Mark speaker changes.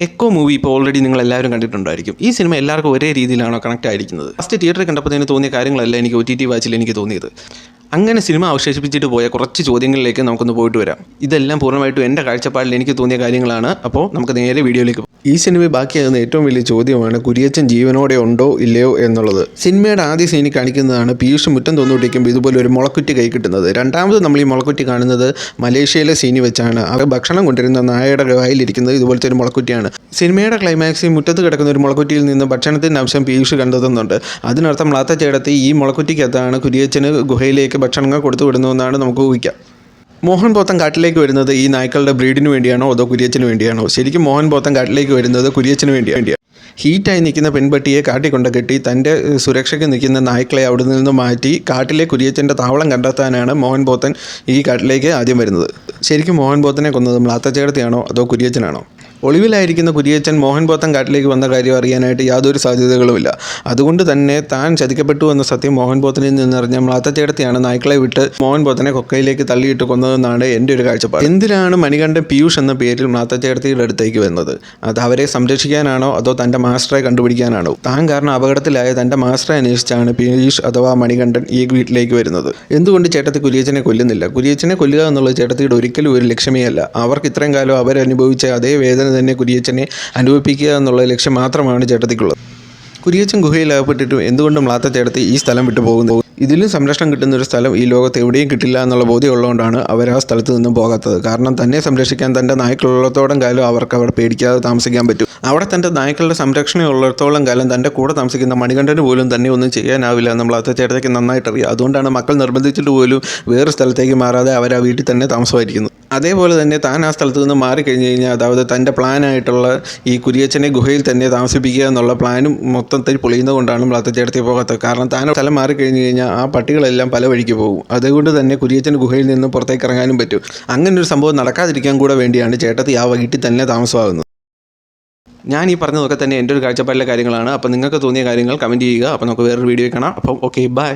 Speaker 1: Echo movie ഇപ്പോൾ already നിങ്ങൾ എല്ലാവരും കണ്ടിട്ടുണ്ടായിരിക്കും. ഈ സിനിമ എല്ലാവർക്കും ഒരേ രീതിയിലാണോ കണക്ട് ആയിരിക്കുന്നത്? ഫസ്റ്റ് തിയേറ്ററിൽ കണ്ടപ്പോൾ തോന്നിയ കാര്യങ്ങളല്ല എനിക്ക് OTT വാച്ചിൽ എനിക്ക് തോന്നിയത്. അങ്ങനെ സിനിമ അവശേഷിപ്പിച്ചിട്ട് പോയ കുറച്ച് ചോദ്യങ്ങളിലേക്ക് നമുക്കൊന്ന് പോയിട്ട് വരാം. ഇതെല്ലാം പൂർണ്ണമായിട്ടും എൻ്റെ കാഴ്ചപ്പാടിൽ എനിക്ക് തോന്നിയ കാര്യങ്ങളാണ്. അപ്പോൾ നമുക്ക് നേരെ വീഡിയോയിലേക്ക്. ഈ സിനിമ ബാക്കിയാകുന്ന ഏറ്റവും വലിയ ചോദ്യമാണ് കുര്യച്ചൻ ജീവനോടെ ഉണ്ടോ ഇല്ലയോ എന്നുള്ളത്. സിനിമയുടെ ആദ്യ സീനിൽ കാണിക്കുന്നതാണ് പീയൂഷ് മുറ്റം തൊന്നുകൊണ്ടിരിക്കുമ്പോൾ ഇതുപോലെ ഒരു മുളക്കുറ്റി കൈ കിട്ടുന്നത്. രണ്ടാമത് നമ്മൾ ഈ മുളക്കുറ്റി കാണുന്നത് മലേഷ്യയിലെ സീനിൽ വെച്ചാണ്. അവർ ഭക്ഷണം കൊണ്ടിരുന്ന നായയുടെ വായിലിരിക്കുന്നത് ഇതുപോലത്തെ ഒരു മുളക്കുറ്റിയാണ്. സിനിമയുടെ ക്ലൈമാക്സിൽ മുറ്റത്ത് കിടക്കുന്ന ഒരു മുളക്കുറ്റിയിൽ നിന്ന് ഭക്ഷണത്തിൻ്റെ അംശം പീയൂഷ് കണ്ടെത്തുന്നുണ്ട്. അതിനർത്ഥം മ്ലാത്ത ചേടത്തി ഈ മുളക്കുറ്റിക്കകത്താണ് കുര്യച്ചന് ഗുഹയിലേക്ക് ഭക്ഷണങ്ങൾ കൊടുത്തു വിടുന്നതെന്നാണ് നമുക്ക് ഊഹിക്കാം. മോഹൻ പോത്തൻ കാട്ടിലേക്ക് വരുന്നത് ഈ നായ്ക്കളുടെ ബ്രീഡിന് വേണ്ടിയാണോ അതോ കുര്യച്ചന് വേണ്ടിയാണോ? ശരിക്കും മോഹൻ പോത്തൻ കാട്ടിലേക്ക് വരുന്നത് കുര്യച്ചന് വേണ്ടിയാണ്. ഹീറ്റായി നിൽക്കുന്ന പെൺപട്ടിയെ കാട്ടിക്കൊണ്ട് കെട്ടി തൻ്റെ സുരക്ഷയ്ക്ക് നിൽക്കുന്ന നായ്ക്കളെ അവിടെ നിന്ന് മാറ്റി കാട്ടിലെ കുര്യച്ചൻ്റെ താവളം കണ്ടെത്താനാണ് മോഹൻ പോത്തൻ ഈ കാട്ടിലേക്ക് ആദ്യം വരുന്നത്. ശരിക്കും മോഹൻ പോത്തനെ കൊന്നത് മ്ലാത്ത ചേടത്തിയാണോ അതോ കുര്യച്ചനാണോ? ഒളിവിലായിരിക്കുന്ന കുര്യച്ചൻ മോഹൻ പോത്തൻ കാട്ടിലേക്ക് വന്ന കാര്യം അറിയാനായിട്ട് യാതൊരു സാധ്യതകളുമില്ല. അതുകൊണ്ട് തന്നെ താൻ ചതിക്കപ്പെട്ടു എന്ന സത്യം മോഹൻ പോത്തനിൽ നിന്നറിഞ്ഞ മ്ലാത്ത ചേടത്തിയാണ് നായ്ക്കളെ വിട്ട് മോഹൻ പോത്തനെ കൊക്കയിലേക്ക് തള്ളിയിട്ട് കൊന്നതെന്നാണ് എൻ്റെ ഒരു കാഴ്ചപ്പാട്. എന്തിനാണ് മണികണ്ഠൻ പീയൂഷ് എന്ന പേരിൽ മ്ലാത്ത ചേടത്തിയുടെ അടുത്തേക്ക് വരുന്നത്? അത് അവരെ സംരക്ഷിക്കാനാണോ അതോ തൻ്റെ മാസ്റ്ററെ കണ്ടുപിടിക്കാനാണോ? താൻ കാരണം അപകടത്തിലായ തൻ്റെ മാസ്റ്ററെ അന്വേഷിച്ചാണ് പീയൂഷ് അഥവാ മണികണ്ഠൻ ഈ വീട്ടിലേക്ക് വരുന്നത്. എന്തുകൊണ്ട് ചേട്ടത്തി കുര്യച്ചനെ കൊല്ലുന്നില്ല? കുര്യച്ചനെ കൊല്ലുക എന്നുള്ളത് ചേട്ടത്തിയുടെ ഒരിക്കലും ഒരു ലക്ഷ്യമേ അല്ല. അവർക്ക് ഇത്രയും കാലം അവരനുഭവിച്ച അതേ വേദന തന്നെ കുര്യച്ചനെ അനുഭവിപ്പിക്കുക എന്നുള്ള ലക്ഷ്യം മാത്രമാണ് ചേട്ടത്തിക്കുള്ളത്. കുര്യച്ചൻ ഗുഹയിൽ അകപ്പെട്ടിട്ടും എന്തുകൊണ്ട് മ്ലാത്ത ചേട്ടത്തി ഈ സ്ഥലം വിട്ടു പോകുന്നത്? ഇതിലും സംരക്ഷണം കിട്ടുന്ന ഒരു സ്ഥലം ഈ ലോകത്ത് എവിടെയും കിട്ടില്ല എന്നുള്ള ബോധ്യമുള്ളതുകൊണ്ടാണ് അവർ ആ സ്ഥലത്ത് നിന്നും പോകാത്തത്. കാരണം തന്നെ സംരക്ഷിക്കാൻ തൻ്റെ നായ്ക്കളുള്ളത്തോളം കാലം അവർക്ക് അവിടെ പേടിക്കാതെ താമസിക്കാൻ പറ്റും. അവിടെ തൻ്റെ നായ്ക്കളുടെ സംരക്ഷണം ഉള്ളിടത്തോളം കാലം തൻ്റെ കൂടെ താമസിക്കുന്ന മണികണ്ഠന് പോലും തന്നെ ഒന്നും ചെയ്യാനാവില്ല എന്ന് മ്ലാത്ത ചേട്ടത്തിക്ക് നന്നായിട്ടറിയാം. അതുകൊണ്ടാണ് മക്കൾ നിർബന്ധിച്ചിട്ട് പോലും വേറെ സ്ഥലത്തേക്ക് മാറാതെ അവർ ആ വീട്ടിൽ തന്നെ താമസമായിരിക്കുന്നു. അതേപോലെ തന്നെ താൻ ആ സ്ഥലത്ത് നിന്ന് മാറിക്കഴിഞ്ഞ് കഴിഞ്ഞാൽ അതായത് തൻ്റെ പ്ലാനായിട്ടുള്ള ഈ കുര്യച്ചനെ ഗുഹയിൽ തന്നെ താമസിപ്പിക്കുക എന്നുള്ള പ്ലാനും മൊത്തത്തിൽ പൊളിയുന്നതുകൊണ്ടാണ് മ്ലാത്ത ചേട്ടത്തി പോകാത്തത്. കാരണം താൻ സ്ഥലം മാറിക്കഴിഞ്ഞ് കഴിഞ്ഞാൽ ആ പട്ടികളെല്ലാം പല വഴിക്ക് പോകും. അതുകൊണ്ട് തന്നെ കുര്യച്ചൻ ഗുഹയിൽ നിന്ന് പുറത്തേക്ക് ഇറങ്ങാനും പറ്റും. അങ്ങനൊരു സംഭവം നടക്കാതിരിക്കാൻ കൂടെ വേണ്ടിയാണ് ചേട്ടത്തി ആ വീട്ടിൽ തന്നെ താമസമാകുന്നത്. ഞാൻ ഈ പറഞ്ഞതൊക്കെ തന്നെ എൻ്റെ ഒരു കാഴ്ചപ്പാടിലെ കാര്യങ്ങളാണ്. അപ്പോൾ നിങ്ങൾക്ക് തോന്നിയ കാര്യങ്ങൾ കമൻറ്റ് ചെയ്യുക. അപ്പോൾ നമുക്ക് വേറൊരു വീഡിയോ കാണാം. അപ്പം ഓക്കെ, ബൈ.